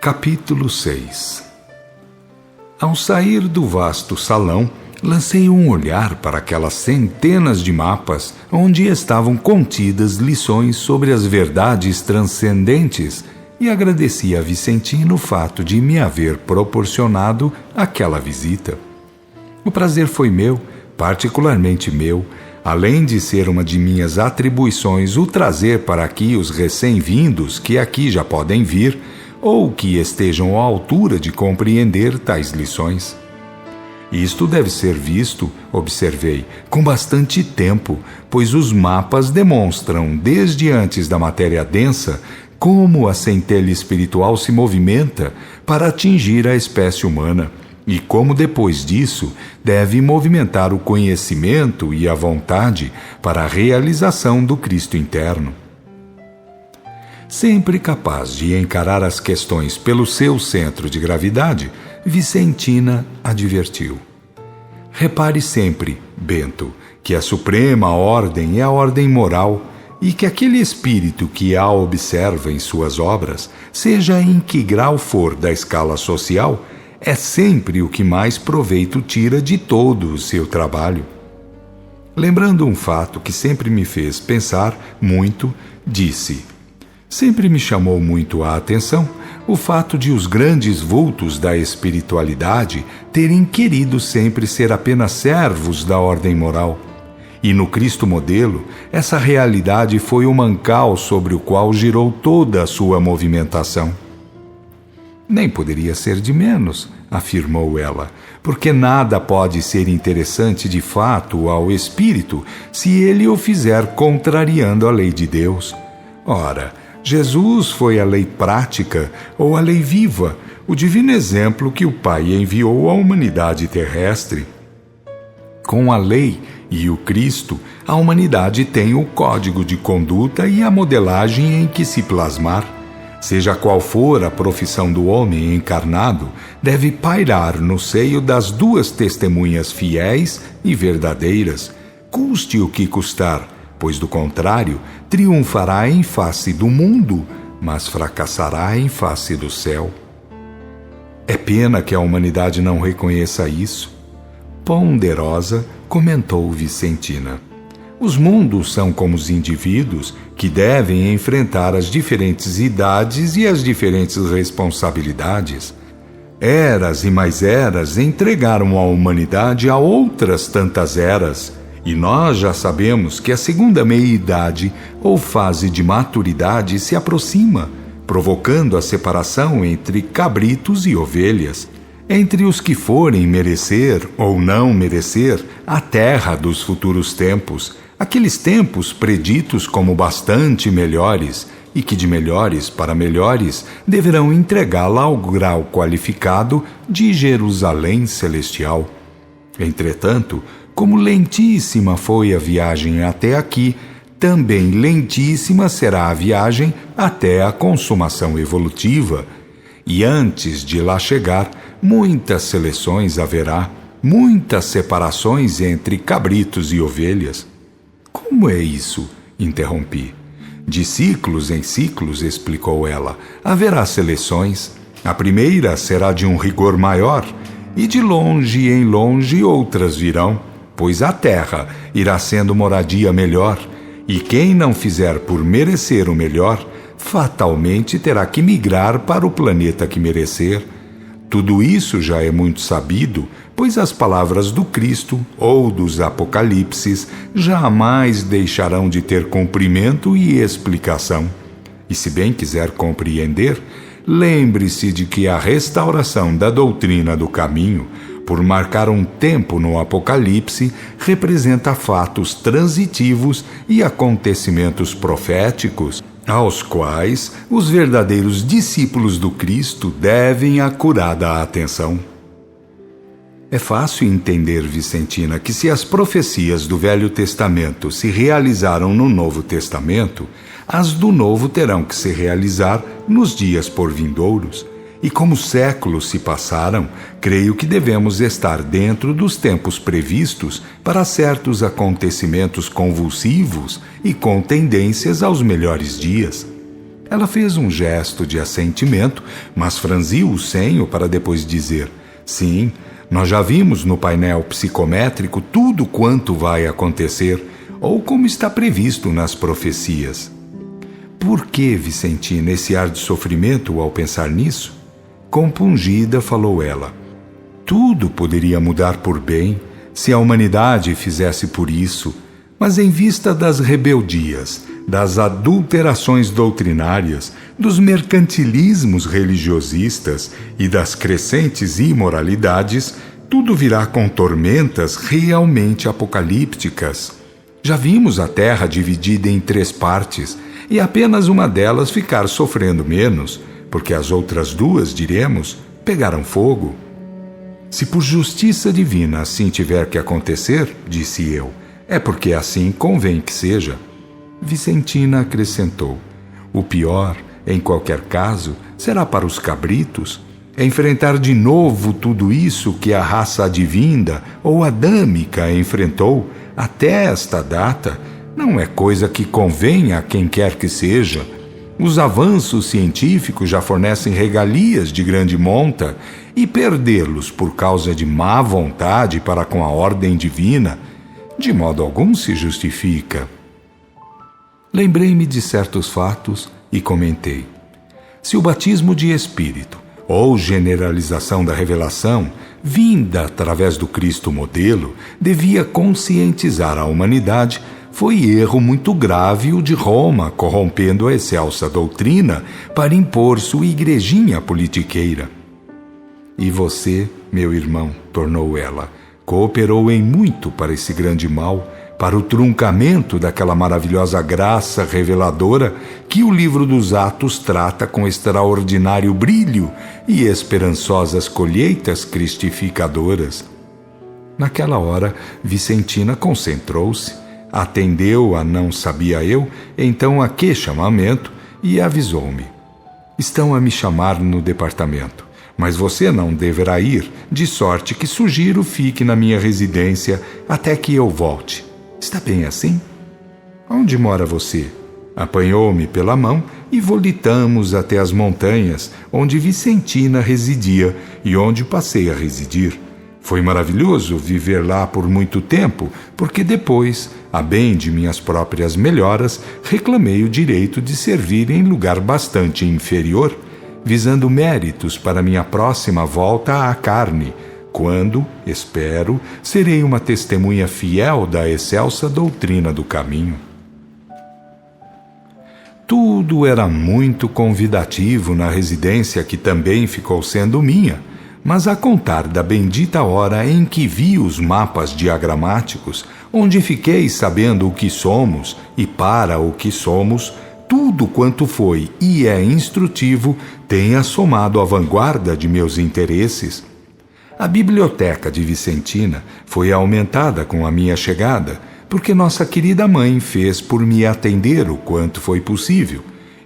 Capítulo 6. Ao sair do vasto salão, lancei um olhar para aquelas centenas de mapas onde estavam contidas lições sobre as verdades transcendentes e agradeci a Vicentino o fato de me haver proporcionado aquela visita. O prazer foi meu, particularmente meu, além de ser uma de minhas atribuições o trazer para aqui os recém-vindos que aqui já podem vir ou que estejam à altura de compreender tais lições. Isto deve ser visto, observei, com bastante tempo, pois os mapas demonstram, desde antes da matéria densa, como a centelha espiritual se movimenta para atingir a espécie humana, e como depois disso deve movimentar o conhecimento e a vontade para a realização do Cristo interno. Sempre capaz de encarar as questões pelo seu centro de gravidade, Vicentina advertiu. Repare sempre, Bento, que a suprema ordem é a ordem moral e que aquele espírito que a observa em suas obras, seja em que grau for da escala social, é sempre o que mais proveito tira de todo o seu trabalho. Lembrando um fato que sempre me fez pensar muito, disse: sempre me chamou muito a atenção o fato de os grandes vultos da espiritualidade terem querido sempre ser apenas servos da ordem moral. E no Cristo modelo, essa realidade foi o mancal sobre o qual girou toda a sua movimentação. Nem poderia ser de menos, afirmou ela, porque nada pode ser interessante de fato ao espírito se ele o fizer contrariando a lei de Deus. Ora, Jesus foi a lei prática ou a lei viva, o divino exemplo que o Pai enviou à humanidade terrestre. Com a lei e o Cristo, a humanidade tem o código de conduta e a modelagem em que se plasmar. Seja qual for a profissão do homem encarnado, deve pairar no seio das duas testemunhas fiéis e verdadeiras, custe o que custar, pois do contrário, triunfará em face do mundo, mas fracassará em face do céu. É pena que a humanidade não reconheça isso. Ponderosa, comentou Vicentina. Os mundos são como os indivíduos que devem enfrentar as diferentes idades e as diferentes responsabilidades. Eras e mais eras entregaram a humanidade a outras tantas eras, e nós já sabemos que a segunda meia-idade ou fase de maturidade se aproxima, provocando a separação entre cabritos e ovelhas, entre os que forem merecer ou não merecer a terra dos futuros tempos, aqueles tempos preditos como bastante melhores e que de melhores para melhores deverão entregá-la ao grau qualificado de Jerusalém celestial. Entretanto, como lentíssima foi a viagem até aqui, também lentíssima será a viagem até a consumação evolutiva. E antes de lá chegar, muitas seleções haverá, muitas separações entre cabritos e ovelhas. Como é isso? Interrompi. De ciclos em ciclos, explicou ela, haverá seleções. A primeira será de um rigor maior, e de longe em longe outras virão, pois a terra irá sendo moradia melhor, e quem não fizer por merecer o melhor, fatalmente terá que migrar para o planeta que merecer. Tudo isso já é muito sabido, pois as palavras do Cristo ou dos Apocalipses jamais deixarão de ter cumprimento e explicação. E se bem quiser compreender, lembre-se de que a restauração da doutrina do caminho, por marcar um tempo no Apocalipse, representa fatos transitivos e acontecimentos proféticos, aos quais os verdadeiros discípulos do Cristo devem acurada atenção. É fácil entender, Vicentina, que se as profecias do Velho Testamento se realizaram no Novo Testamento, as do Novo terão que se realizar nos dias por vindouros. E como séculos se passaram, creio que devemos estar dentro dos tempos previstos para certos acontecimentos convulsivos e com tendências aos melhores dias. Ela fez um gesto de assentimento, mas franziu o senho para depois dizer: sim, nós já vimos no painel psicométrico tudo quanto vai acontecer, ou como está previsto nas profecias. Por que, Vicentina, esse ar de sofrimento ao pensar nisso? Compungida, falou ela. Tudo poderia mudar por bem se a humanidade fizesse por isso, mas em vista das rebeldias, das adulterações doutrinárias, dos mercantilismos religiosistas e das crescentes imoralidades, tudo virá com tormentas realmente apocalípticas. Já vimos a Terra dividida em 3 partes e apenas uma delas ficar sofrendo menos, porque as outras 2, diremos, pegaram fogo. Se por justiça divina assim tiver que acontecer, disse eu, é porque assim convém que seja. Vicentina acrescentou: o pior, em qualquer caso, será para os cabritos. Enfrentar de novo tudo isso que a raça adivinda ou adâmica enfrentou até esta data não é coisa que convenha a quem quer que seja. Os avanços científicos já fornecem regalias de grande monta, e perdê-los por causa de má vontade para com a ordem divina, de modo algum se justifica. Lembrei-me de certos fatos e comentei: se o batismo de espírito, ou generalização da revelação, vinda através do Cristo modelo, devia conscientizar a humanidade, foi erro muito grave o de Roma corrompendo a excelsa doutrina para impor sua igrejinha politiqueira. E você, meu irmão, tornou ela, cooperou em muito para esse grande mal, para o truncamento daquela maravilhosa graça reveladora que o livro dos Atos trata com extraordinário brilho e esperançosas colheitas cristificadoras. Naquela hora, Vicentina concentrou-se, atendeu a não sabia eu, então a que chamamento, e avisou-me: estão a me chamar no departamento, mas você não deverá ir, de sorte que sugiro fique na minha residência até que eu volte. Está bem assim? Onde mora você? Apanhou-me pela mão e volitamos até as montanhas, onde Vicentina residia e onde passei a residir. Foi maravilhoso viver lá por muito tempo, porque depois, a bem de minhas próprias melhoras, reclamei o direito de servir em lugar bastante inferior, visando méritos para minha próxima volta à carne, quando, espero, serei uma testemunha fiel da excelsa doutrina do caminho. Tudo era muito convidativo na residência que também ficou sendo minha, mas a contar da bendita hora em que vi os mapas diagramáticos, onde fiquei sabendo o que somos e para o que somos, tudo quanto foi e é instrutivo tem assomado à vanguarda de meus interesses. A biblioteca de Vicentina foi aumentada com a minha chegada, porque nossa querida mãe fez por me atender o quanto foi possível,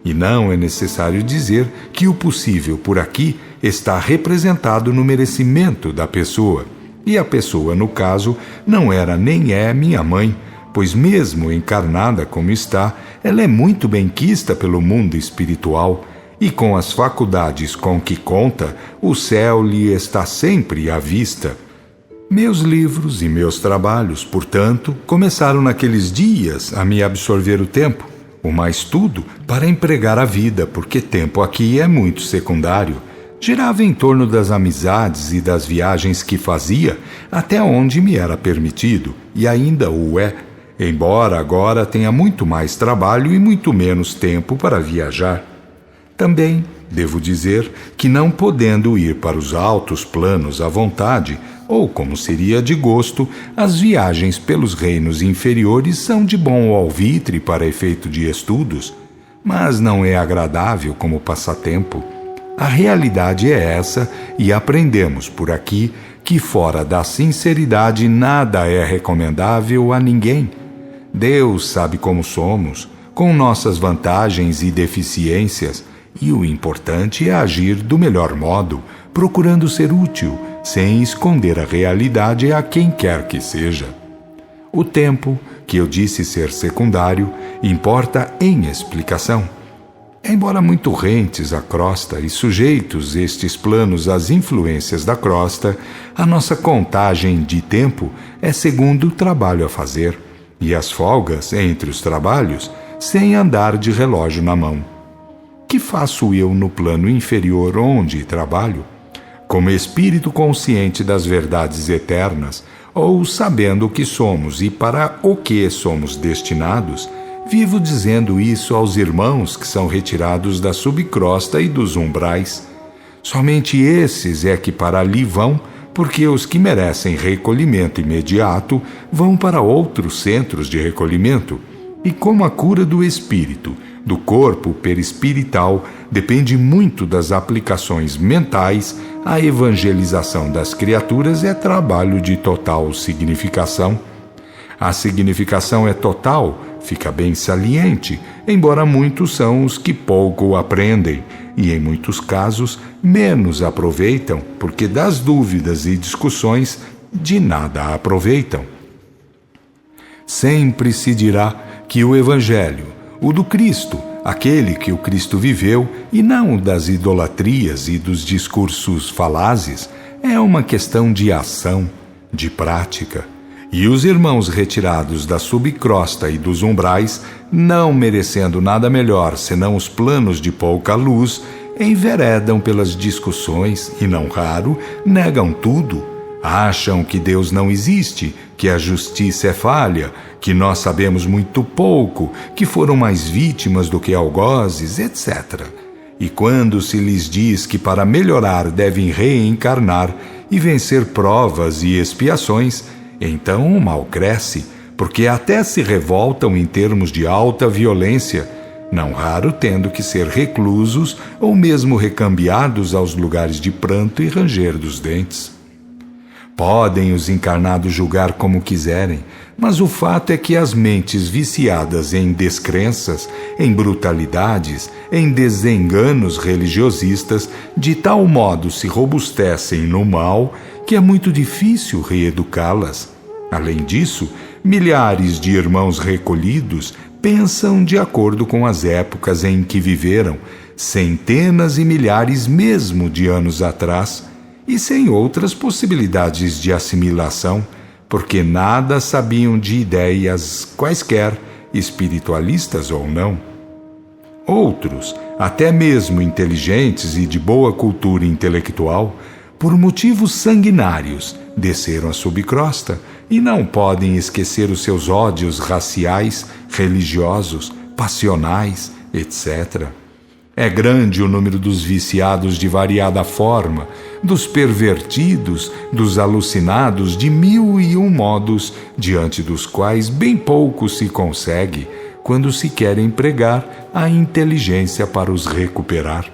e não é necessário dizer que o possível por aqui está representado no merecimento da pessoa, e a pessoa, no caso, não era nem é minha mãe, pois mesmo encarnada como está, ela é muito benquista pelo mundo espiritual, e com as faculdades com que conta, o céu lhe está sempre à vista. Meus livros e meus trabalhos, portanto, começaram naqueles dias a me absorver o tempo, o mais tudo para empregar a vida, porque tempo aqui é muito secundário. Girava em torno das amizades e das viagens que fazia, até onde me era permitido, e ainda o é, embora agora tenha muito mais trabalho e muito menos tempo para viajar. Também devo dizer que, não podendo ir para os altos planos à vontade, ou como seria de gosto, as viagens pelos reinos inferiores são de bom alvitre para efeito de estudos, mas não é agradável como passatempo. A realidade é essa, e aprendemos por aqui que fora da sinceridade nada é recomendável a ninguém. Deus sabe como somos, com nossas vantagens e deficiências, e o importante é agir do melhor modo, procurando ser útil, sem esconder a realidade a quem quer que seja. O tempo, que eu disse ser secundário, importa em explicação. Embora muito rentes à crosta e sujeitos estes planos às influências da crosta, a nossa contagem de tempo é segundo o trabalho a fazer, e as folgas entre os trabalhos, sem andar de relógio na mão. Que faço eu no plano inferior onde trabalho? Como espírito consciente das verdades eternas, ou sabendo o que somos e para o que somos destinados, vivo dizendo isso aos irmãos que são retirados da subcrosta e dos umbrais. Somente esses é que para ali vão, porque os que merecem recolhimento imediato vão para outros centros de recolhimento. E como a cura do espírito, do corpo perispirital, depende muito das aplicações mentais, a evangelização das criaturas é trabalho de total significação. A significação é total, fica bem saliente, embora muitos são os que pouco aprendem, e em muitos casos menos aproveitam, porque das dúvidas e discussões de nada aproveitam. Sempre se dirá que o Evangelho, o do Cristo, aquele que o Cristo viveu, e não o das idolatrias e dos discursos falazes, é uma questão de ação, de prática. E os irmãos retirados da subcrosta e dos umbrais, não merecendo nada melhor senão os planos de pouca luz, enveredam pelas discussões e, não raro, negam tudo. Acham que Deus não existe, que a justiça é falha, que nós sabemos muito pouco, que foram mais vítimas do que algozes, etc. E quando se lhes diz que para melhorar devem reencarnar e vencer provas e expiações, então o mal cresce, porque até se revoltam em termos de alta violência, não raro tendo que ser reclusos ou mesmo recambiados aos lugares de pranto e ranger dos dentes. Podem os encarnados julgar como quiserem, mas o fato é que as mentes viciadas em descrenças, em brutalidades, em desenganos religiosistas, de tal modo se robustecem no mal que é muito difícil reeducá-las. Além disso, milhares de irmãos recolhidos pensam de acordo com as épocas em que viveram, centenas e milhares mesmo de anos atrás, e sem outras possibilidades de assimilação, porque nada sabiam de ideias quaisquer, espiritualistas ou não. Outros, até mesmo inteligentes e de boa cultura intelectual, por motivos sanguinários, desceram a subcrosta e não podem esquecer os seus ódios raciais, religiosos, passionais, etc. É grande o número dos viciados de variada forma, dos pervertidos, dos alucinados de 1001 modos, diante dos quais bem pouco se consegue, quando se quer empregar a inteligência para os recuperar.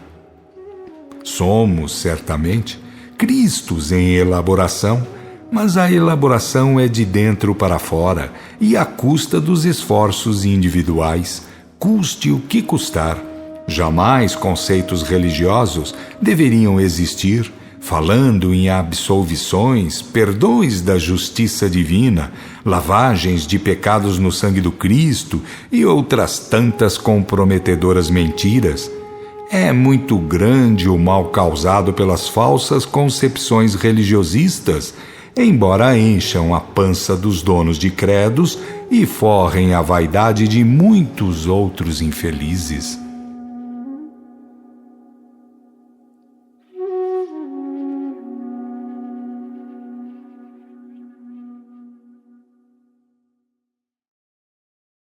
Somos, certamente, Cristos em elaboração, mas a elaboração é de dentro para fora e à custa dos esforços individuais, custe o que custar. Jamais conceitos religiosos deveriam existir, falando em absolvições, perdões da justiça divina, lavagens de pecados no sangue do Cristo e outras tantas comprometedoras mentiras. É muito grande o mal causado pelas falsas concepções religiosistas, embora encham a pança dos donos de credos e forrem a vaidade de muitos outros infelizes.